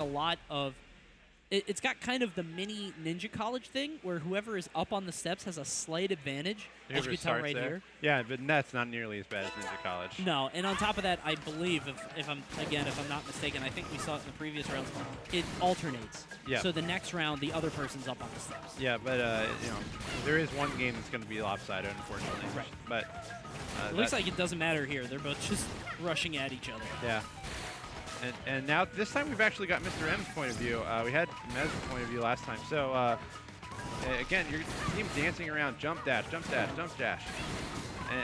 a lot of it's got kind of the mini Ninja College thing where whoever is up on the steps has a slight advantage, as you can tell right here. Yeah, but that's not nearly as bad as Ninja College. No, and on top of that, I believe, if I'm not mistaken, I think we saw it in the previous rounds, it alternates. Yeah. So the next round, the other person's up on the steps. Yeah, but you know, there is one game that's going to be lopsided, unfortunately. Right. But it looks like it doesn't matter here. They're both just rushing at each other. Yeah. And now this time we've actually got Mr. M's point of view. We had Mez's point of view last time. So again, your team dancing around, jump dash, jump dash, jump dash,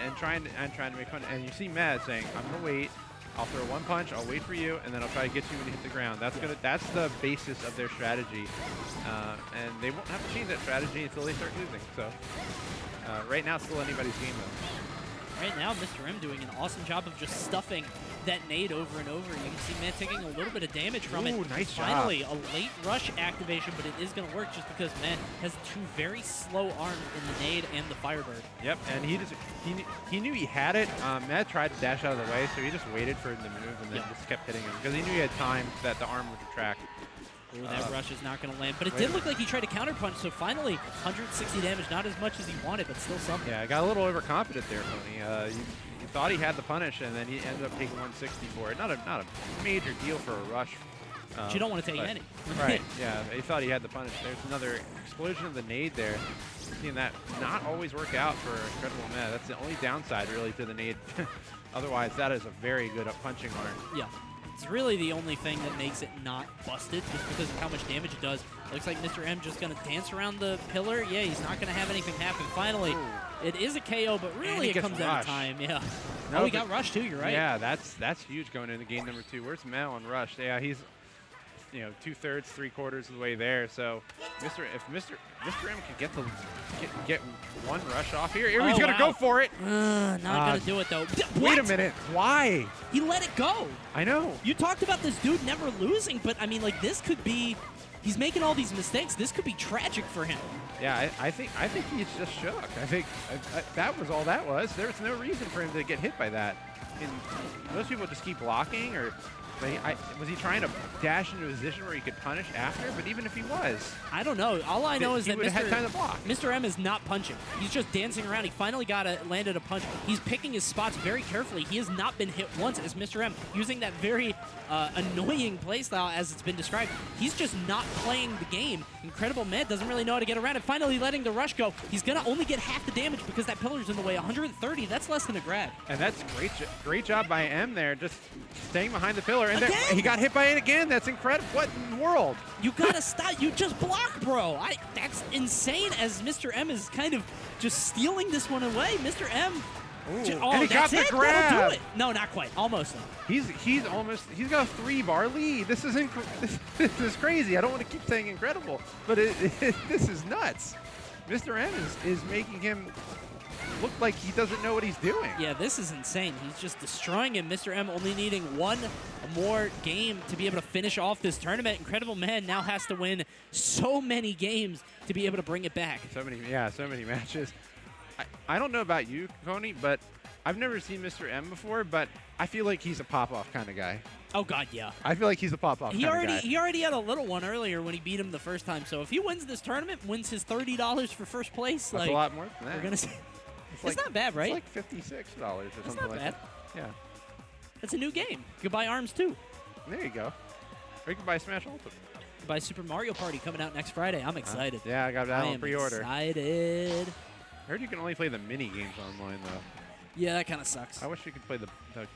and trying to make fun. And you see Mez saying, "I'm gonna wait. I'll throw one punch. I'll wait for you, and then I'll try to get you when you hit the ground." That's the basis of their strategy, and they won't have to change that strategy until they start losing. So right now, it's still anybody's game though. Right now, Mr. M doing an awesome job of just stuffing that nade over and over. You can see Meh taking a little bit of damage from it. Nice Finally, job. a late rush activation, but it is going to work just because Meh has two very slow arms in the nade and the Firebird. Yep, and he knew he had it. Meh tried to dash out of the way, so he just waited for him to move and then just kept hitting him because he knew he had time that the arm would retract. Ooh, that rush is not going to land, but it did look like he tried to counterpunch, so finally 160 damage, not as much as he wanted, but still something. Yeah, I got a little overconfident there, Tony. You thought he had the punish, and then he ended up taking 160 for it. Not a major deal for a rush. But you don't want to take any. Right, yeah, he thought he had the punish. There's another explosion of the nade there. Seeing that not always work out for IncredibleMeh. That's the only downside, really, to the nade. Otherwise, that is a very good punching arm. Yeah. It's really the only thing that makes it not busted, just because of how much damage it does. Looks like Mr. M just going to dance around the pillar. Yeah, he's not going to have anything happen. Finally, it is a KO, but really it comes out of time. Yeah. No, he got rushed too, you're right. Yeah, that's huge going into game number 2. Where's Meh on rush? Yeah, he's 2/3, 3/4 of the way there. So if Mr. M can get one rush off here, he's gonna go for it. Not gonna do it though. Wait a minute, why? He let it go. I know. You talked about this dude never losing, but I mean, like, this could be. He's making all these mistakes. This could be tragic for him. Yeah, I think he's just shook. I think that was all that was. There's no reason for him to get hit by that. And most people just keep blocking, or was he trying to dash into a position where he could punish after? But even if he was, I don't know. All I know is that Mr. M is not punching. He's just dancing around. He finally landed a punch. He's picking his spots very carefully. He has not been hit once as Mr. M, using that very annoying playstyle as it's been described. He's just not playing the game. IncredibleMeh doesn't really know how to get around it. Finally letting the rush go. He's going to only get half the damage because that pillar's in the way. 130, that's less than a grab. And that's great job by M there, just staying behind the pillar. And he got hit by it again. That's incredible. What in the world? You gotta stop. You just block, bro. That's insane as Mr. M is kind of just stealing this one away. Mr. M. And he got the grab. That'll do it. No, not quite. Almost though. He's got a 3-bar lead. This is crazy. I don't want to keep saying incredible, but this is nuts. Mr. M is making him look like he doesn't know what he's doing. Yeah, this is insane. He's just destroying him. Mr. M only needing one more game to be able to finish off this tournament. IncredibleMeh now has to win so many games to be able to bring it back. So many matches. I don't know about you, Coney, but I've never seen Mr. M before, but I feel like he's a pop-off kind of guy. Oh, God, yeah. I feel like he's a pop-off kind of guy. He already had a little one earlier when he beat him the first time, so if he wins this tournament, wins his $30 for first place, that's a lot more than that. We're going to see. It's not bad, right? It's like $56 or That's something like bad. that. Yeah. It's a new game. You can buy ARMS, too. There you go. Or you can buy Smash Ultimate. You can buy Super Mario Party coming out next Friday. I'm excited. Yeah, I got that on pre-order. Excited. I heard you can only play the mini games online, though. Yeah, that kind of sucks. I wish you could play the board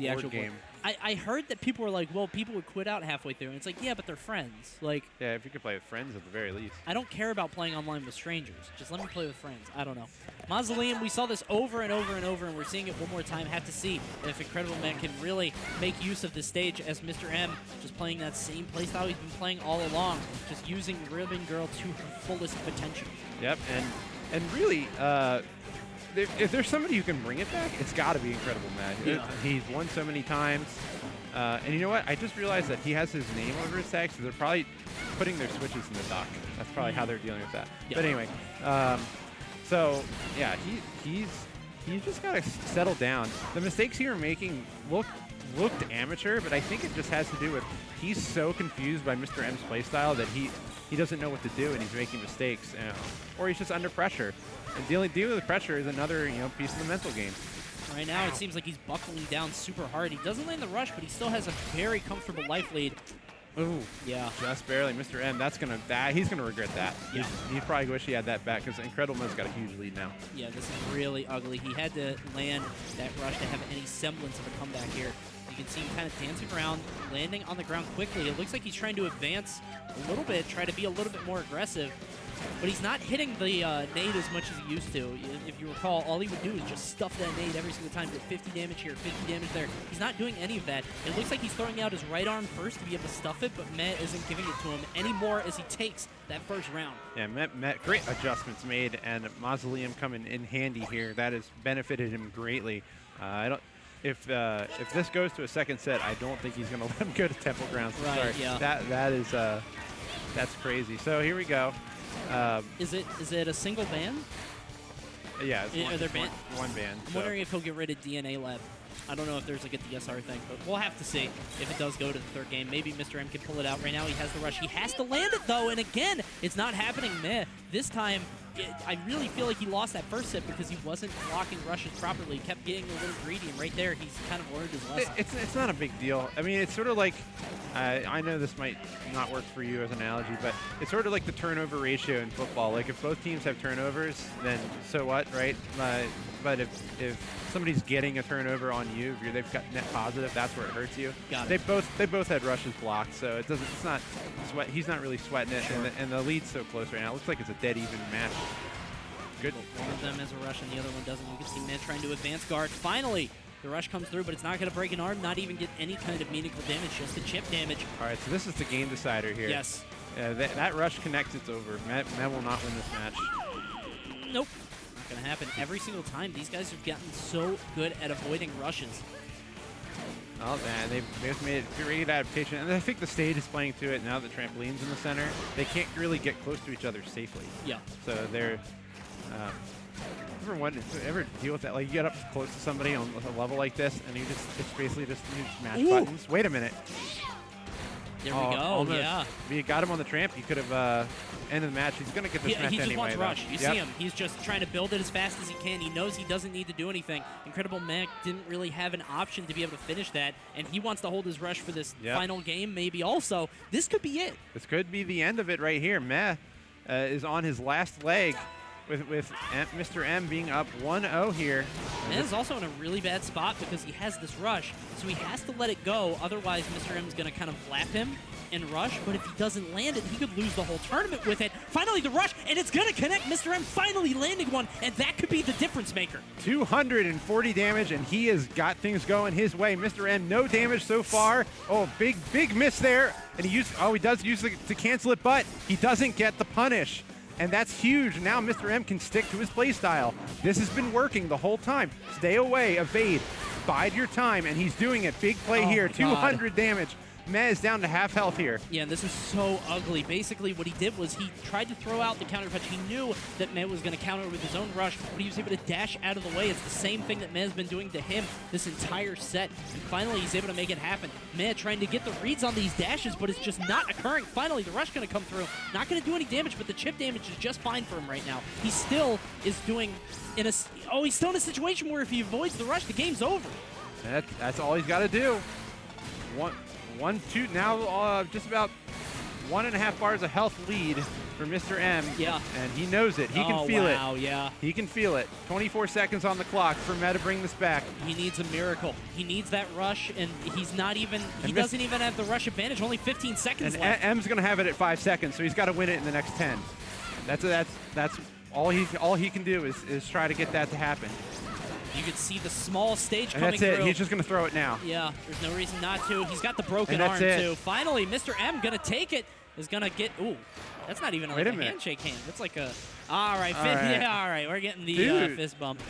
actual game. I heard that people were like, well, people would quit out halfway through. And it's like, yeah, but they're friends. Like, yeah, if you could play with friends at the very least. I don't care about playing online with strangers. Just let me play with friends. I don't know. Mausoleum, we saw this over and over and over, and we're seeing it one more time. Have to see if IncredibleMeh can really make use of this stage as Mr. M just playing that same playstyle he's been playing all along, just using Ribbon Girl to her fullest potential. Yep, and really, if there's somebody who can bring it back, it's got to be IncredibleMeh. Yeah. He's won so many times. And you know what? I just realized that he has his name over his tag, so they're probably putting their switches in the dock. That's probably how they're dealing with that. Yep. But anyway, so yeah, he's just got to settle down. The mistakes he were making look looked amateur, but I think it just has to do with he's so confused by Mr. M's playstyle that he doesn't know what to do and he's making mistakes, or he's just under pressure. And dealing with pressure is another piece of the mental game. Right now, it seems like he's buckling down super hard. He doesn't land the rush, but he still has a very comfortable life lead. Ooh, yeah, just barely. Mr. M, he's gonna regret that. Yeah. He probably wish he had that back because IncredibleMeh's got a huge lead now. Yeah, this is really ugly. He had to land that rush to have any semblance of a comeback here. You can see him kind of dancing around, landing on the ground quickly. It looks like he's trying to advance a little bit, try to be a little bit more aggressive. But he's not hitting the nade as much as he used to. If you recall, all he would do is just stuff that nade every single time, get 50 damage here, 50 damage there. He's not doing any of that. It looks like he's throwing out his right arm first to be able to stuff it, but Meh isn't giving it to him anymore as he takes that first round. Yeah, Meh, great adjustments made, and Mausoleum coming in handy here. That has benefited him greatly. If this goes to a second set, I don't think he's going to let him go to Temple Grounds. Right, sorry. yeah. That's crazy. So here we go. Is it a single ban? Yeah, it's one ban. I'm wondering if he'll get rid of DNA Lab. I don't know if there's like a DSR thing, but we'll have to see if it does go to the third game. Maybe Mr. M can pull it out. Right now he has the rush. He has to land it though, and again, it's not happening. Meh. This time, I really feel like he lost that first set because he wasn't blocking rushes properly. He kept getting a little greedy, and right there, he's kind of learned his lesson. It's not a big deal. I mean, it's sort of like, I know this might not work for you as an analogy, but it's sort of like the turnover ratio in football. Like if both teams have turnovers, then so what, right? But if somebody's getting a turnover on you, if they've got net positive, that's where it hurts you. Got it. They both had rushes blocked, so it doesn't. It's not sweat. He's not really sweating it, sure. and the lead's so close right now. It looks like it's a dead even match. Good. One of them has a rush and the other one doesn't. You can see Meh trying to advance guard. Finally, the rush comes through, but it's not going to break an arm, not even get any kind of meaningful damage, just the chip damage. All right, so this is the game decider here. Yes. That rush connects, it's over. Meh will not win this match. Nope. Not going to happen. Every single time, these guys have gotten so good at avoiding rushes. Oh, man, they've made a great adaptation. And I think the stage is playing to it now. The trampoline's in the center. They can't really get close to each other safely. Yeah. So they're... ever deal with that? Like, you get up close to somebody on a level like this, and it's basically just mash buttons. Wait a minute. There we go, almost. yeah. If you got him on the tramp, you could have ended the match. He's going to get this match anyway. He just wants though. rush. You see him. He's just trying to build it as fast as he can. He knows he doesn't need to do anything. IncredibleMeh didn't really have an option to be able to finish that, and he wants to hold his rush for this final game maybe also. This could be it. This could be the end of it right here. Meh is on his last leg. With Mr. M being up 1-0 here. Meh is also in a really bad spot because he has this rush, so he has to let it go. Otherwise, Mr. M is going to kind of flap him and rush, but if he doesn't land it, he could lose the whole tournament with it. Finally, the rush, and it's going to connect. Mr. M finally landing one, and that could be the difference maker. 240 damage, and he has got things going his way. Mr. M, no damage so far. Oh, big miss there. And he does use it to cancel it, but he doesn't get the punish. And that's huge. Now Mr. M can stick to his play style. This has been working the whole time. Stay away, evade, bide your time, and he's doing it. Big play here, 200 damage. Meh is down to half health here. Yeah, and this is so ugly. Basically, what he did was he tried to throw out the counter punch. He knew that Meh was going to counter with his own rush, but he was able to dash out of the way. It's the same thing that Meh's been doing to him this entire set, and finally he's able to make it happen. Meh trying to get the reads on these dashes, but it's just not occurring. Finally, the rush going to come through. Not going to do any damage, but the chip damage is just fine for him right now. He still is doing he's still in a situation where if he avoids the rush, the game's over. That's all he's got to do. Now just about 1.5 bars of health lead for Mr. M. Yeah. And he knows it. He can feel it. Wow, yeah. He can feel it. 24 seconds on the clock for Meh to bring this back. He needs a miracle. He needs that rush, and he doesn't even have the rush advantage. Only 15 seconds left. M's going to have it at 5 seconds, so he's got to win it in the next 10. That's all he can do is try to get that to happen. You can see the small stage and coming that's it. through. He's just going to throw it now. Yeah, there's no reason not to. He's got the broken arm, too. Finally, Mr. M going to take it. Is going to get... Ooh, that's not even like a handshake hand. That's like a... All right. Yeah, all right. We're getting the fist bump.